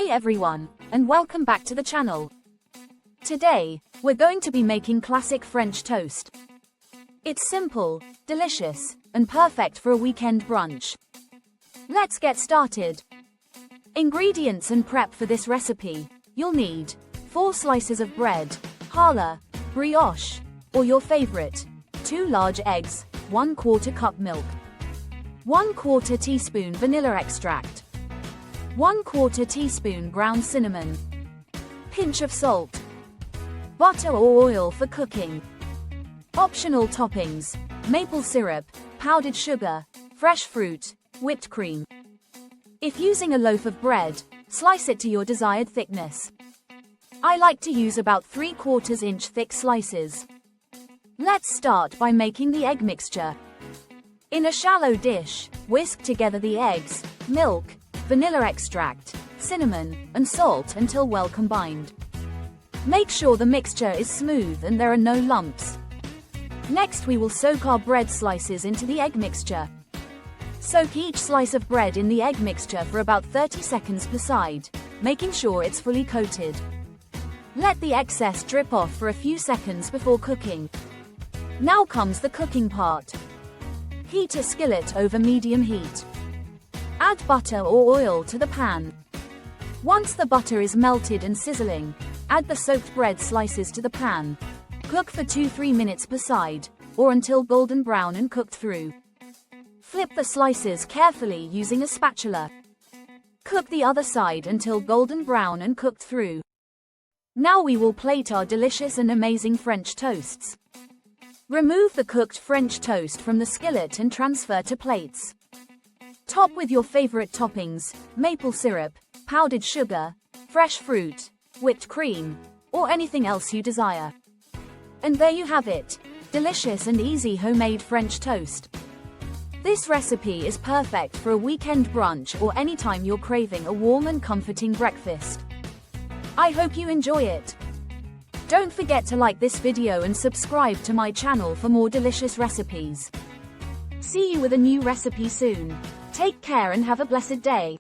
Hi everyone, and welcome back to the channel. Today, we're going to be making classic French toast. It's simple, delicious, and perfect for a weekend brunch. Let's get started. Ingredients and prep for this recipe. You'll need 4 slices of bread, challah, brioche, or your favorite, 2 large eggs, 1/4 cup milk, 1/4 teaspoon vanilla extract, 1/4 teaspoon ground cinnamon, pinch of salt, butter or oil for cooking. Optional toppings: maple syrup, powdered sugar, fresh fruit, whipped cream. If using a loaf of bread, slice it to your desired thickness. I like to use about 3/4 inch thick slices. Let's start by making the egg mixture. In a shallow dish, whisk together the eggs, milk, vanilla extract, cinnamon, and salt until well combined. Make sure the mixture is smooth and there are no lumps. Next we will soak our bread slices into the egg mixture. Soak each slice of bread in the egg mixture for about 30 seconds per side, making sure it's fully coated. Let the excess drip off for a few seconds before cooking. Now comes the cooking part. Heat a skillet over medium heat. Add butter or oil to the pan. Once the butter is melted and sizzling, add the soaked bread slices to the pan. Cook for 2-3 minutes per side, or until golden brown and cooked through. Flip the slices carefully using a spatula. Cook the other side until golden brown and cooked through. Now we will plate our delicious and amazing French toasts. Remove the cooked French toast from the skillet and transfer to plates. Top with your favorite toppings: maple syrup, powdered sugar, fresh fruit, whipped cream, or anything else you desire. And there you have it, delicious and easy homemade French toast. This recipe is perfect for a weekend brunch or anytime you're craving a warm and comforting breakfast. I hope you enjoy it. Don't forget to like this video and subscribe to my channel for more delicious recipes. See you with a new recipe soon. Take care and have a blessed day.